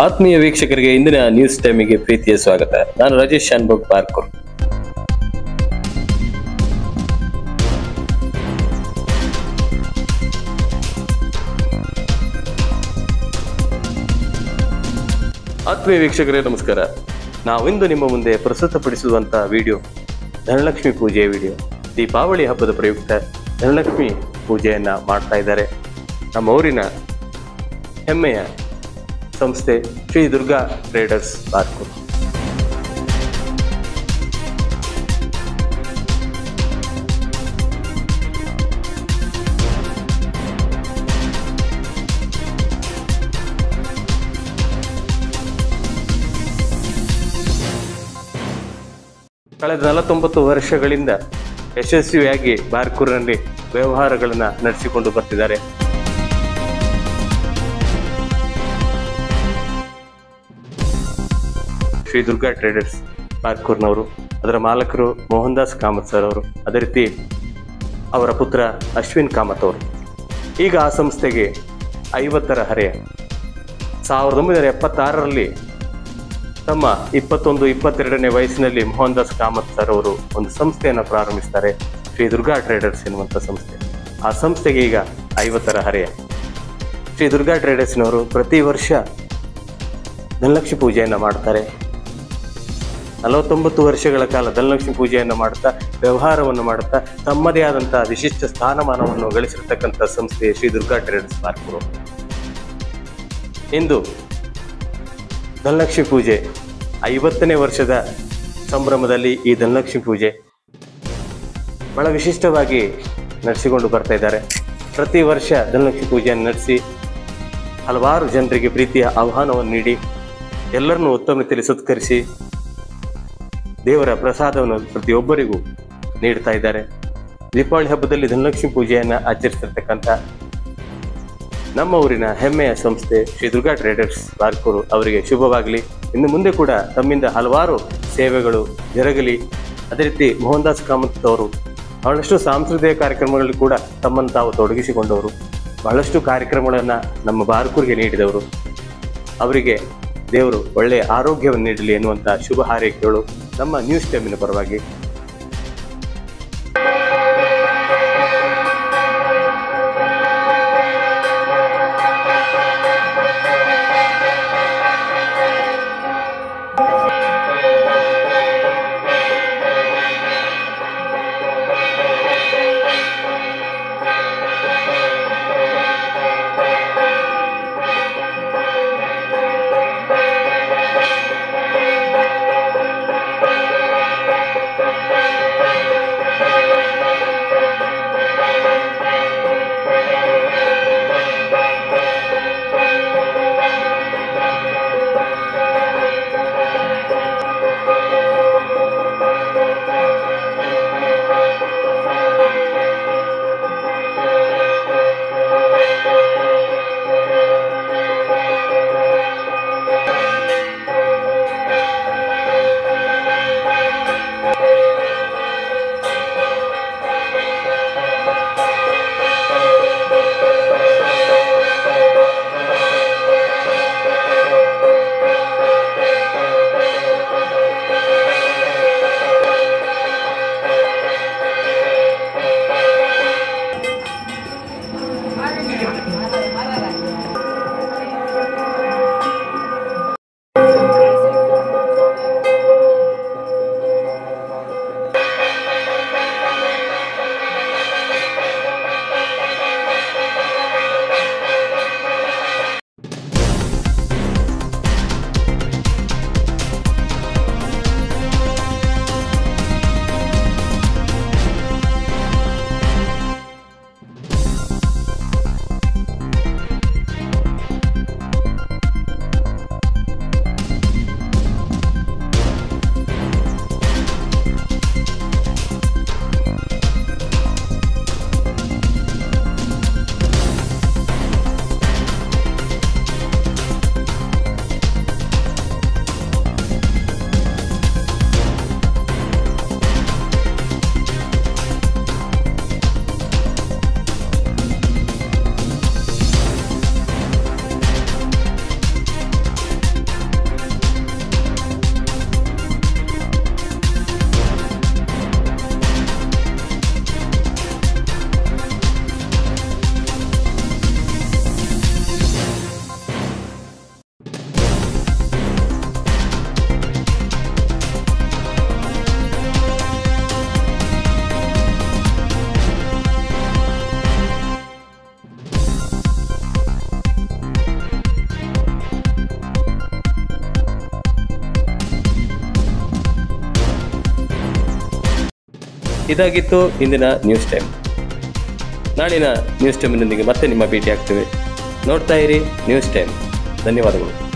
ಆತ್ಮೀಯ ವೀಕ್ಷಕರಿಗೆ ಇಂದಿನ ನ್ಯೂಸ್ ಟೈಮಿಗೆ ಪ್ರೀತಿಯ ಸ್ವಾಗತ. ನಾನು ರಾಜೇಶ್ ಶಾನ್ಭೋಗ್ ಬಾರ್ಕೂರ್. ಆತ್ಮೀಯ ವೀಕ್ಷಕರೇ ನಮಸ್ಕಾರ. ನಾವಿಂದು ನಿಮ್ಮ ಮುಂದೆ ಪ್ರಸ್ತುತಪಡಿಸುವಂತಹ ವಿಡಿಯೋ ಧನಲಕ್ಷ್ಮಿ ಪೂಜೆಯ ವಿಡಿಯೋ. ದೀಪಾವಳಿ ಹಬ್ಬದ ಪ್ರಯುಕ್ತ ಧನಲಕ್ಷ್ಮಿ ಪೂಜೆಯನ್ನ ಮಾಡ್ತಾ ಇದ್ದಾರೆ ನಮ್ಮ ಊರಿನ ಹೆಮ್ಮೆಯ ಸಂಸ್ಥೆ ಶ್ರೀ ದುರ್ಗಾ ಟ್ರೇಡರ್ಸ್ ಬಾರ್ಕೂರ್. ಕಳೆದ 49 ವರ್ಷಗಳಿಂದ ಯಶಸ್ವಿಯಾಗಿ ಬಾರ್ಕೂರಿನಲ್ಲಿ ವ್ಯವಹಾರಗಳನ್ನು ನಡೆಸಿಕೊಂಡು ಬರ್ತಿದ್ದಾರೆ. ಶ್ರೀ ದುರ್ಗಾ ಟ್ರೇಡರ್ಸ್ ಬಾರ್ಕೂರ್ನವರು, ಅದರ ಮಾಲಕರು ಮೋಹನ್ ದಾಸ್ ಕಾಮತ್ ಸರ್ ಅವರು, ಅದೇ ರೀತಿ ಅವರ ಪುತ್ರ ಅಶ್ವಿನ್ ಕಾಮತ್ ಅವರು. ಈಗ ಆ ಸಂಸ್ಥೆಗೆ 50ರ ಹರೆಯ. 1976ರಲ್ಲಿ ತಮ್ಮ 21-22ನೇ ವಯಸ್ಸಿನಲ್ಲಿ ಮೋಹನ್ ದಾಸ್ ಕಾಮತ್ ಸರ್ ಅವರು ಒಂದು ಸಂಸ್ಥೆಯನ್ನು ಪ್ರಾರಂಭಿಸ್ತಾರೆ, ಶ್ರೀ ದುರ್ಗಾ ಟ್ರೇಡರ್ಸ್ ಎನ್ನುವಂಥ ಸಂಸ್ಥೆ. ಆ ಸಂಸ್ಥೆಗೆ ಈಗ 50ರ ಹರೆಯ. ಶ್ರೀ ದುರ್ಗಾ ಟ್ರೇಡರ್ಸ್ನವರು ಪ್ರತಿ ವರ್ಷ ಧನಲಕ್ಷ್ಮಿ ಪೂಜೆಯನ್ನು ಮಾಡ್ತಾರೆ. 49 ವರ್ಷಗಳ ಕಾಲ ಧನಲಕ್ಷ್ಮಿ ಪೂಜೆಯನ್ನು ಮಾಡುತ್ತಾ, ವ್ಯವಹಾರವನ್ನು ಮಾಡುತ್ತಾ, ತಮ್ಮದೇ ಆದಂತಹ ವಿಶಿಷ್ಟ ಸ್ಥಾನಮಾನವನ್ನು ಗಳಿಸಿರ್ತಕ್ಕಂಥ ಸಂಸ್ಥೆ ಶ್ರೀ ದುರ್ಗಾ ಟ್ರೇಡರ್ಸ್ ಬಾರ್ಕೂರ್. ಇಂದು ಧನಲಕ್ಷ್ಮಿ ಪೂಜೆ 50ನೇ ವರ್ಷದ ಸಂಭ್ರಮದಲ್ಲಿ ಈ ಧನಲಕ್ಷ್ಮಿ ಪೂಜೆ ಬಹಳ ವಿಶಿಷ್ಟವಾಗಿ ನಡೆಸಿಕೊಂಡು ಬರ್ತಾ ಇದ್ದಾರೆ. ಪ್ರತಿ ವರ್ಷ ಧನಲಕ್ಷ್ಮಿ ಪೂಜೆಯನ್ನು ನಡೆಸಿ ಹಲವಾರು ಜನರಿಗೆ ಪ್ರೀತಿಯ ಆಹ್ವಾನವನ್ನು ನೀಡಿ ಎಲ್ಲರನ್ನೂ ಉತ್ತಮ ರೀತಿಯಲ್ಲಿ ಸತ್ಕರಿಸಿ ದೇವರ ಪ್ರಸಾದವನ್ನು ಪ್ರತಿಯೊಬ್ಬರಿಗೂ ನೀಡ್ತಾ ಇದ್ದಾರೆ. ದೀಪಾವಳಿ ಹಬ್ಬದಲ್ಲಿ ಧನಲಕ್ಷ್ಮಿ ಪೂಜೆಯನ್ನು ಆಚರಿಸಿರ್ತಕ್ಕಂಥ ನಮ್ಮ ಊರಿನ ಹೆಮ್ಮೆಯ ಸಂಸ್ಥೆ ಶ್ರೀ ದುರ್ಗಾ ಟ್ರೇಡರ್ಸ್ ಬಾರ್ಕೂರ್ ಅವರಿಗೆ ಶುಭವಾಗಲಿ. ಇನ್ನು ಮುಂದೆ ಕೂಡ ತಮ್ಮಿಂದ ಹಲವಾರು ಸೇವೆಗಳು ಜರಗಲಿ. ಅದೇ ರೀತಿ ಮೋಹನ್ ದಾಸ್ ಕಾಮತ್ ಅವರು ಬಹಳಷ್ಟು ಸಾಂಸ್ಕೃತಿಕ ಕಾರ್ಯಕ್ರಮಗಳಲ್ಲಿ ಕೂಡ ತಮ್ಮನ್ನು ತಾವು ತೊಡಗಿಸಿಕೊಂಡವರು, ಬಹಳಷ್ಟು ಕಾರ್ಯಕ್ರಮಗಳನ್ನು ನಮ್ಮ ಬಾರ್ಕೂರ್ಗೆ ನೀಡಿದವರು. ಅವರಿಗೆ ದೇವರು ಒಳ್ಳೆಯ ಆರೋಗ್ಯವನ್ನು ನೀಡಲಿ ಎನ್ನುವಂಥ ಶುಭ ಹಾರೈಕೆಗಳು ನಮ್ಮ ನ್ಯೂಸ್ ಟೈಮಿನ ಪರವಾಗಿ. ಇದಾಗಿತ್ತು ಇಂದಿನ ನ್ಯೂಸ್ ಟೈಮ್. ನಾಳಿನ ನ್ಯೂಸ್ ಟೈಮ್ನೊಂದಿಗೆ ಮತ್ತೆ ನಿಮ್ಮ ಭೇಟಿ ಆಗ್ತೇವೆ. ನೋಡ್ತಾ ಇರಿ ನ್ಯೂಸ್ ಟೈಮ್. ಧನ್ಯವಾದಗಳು.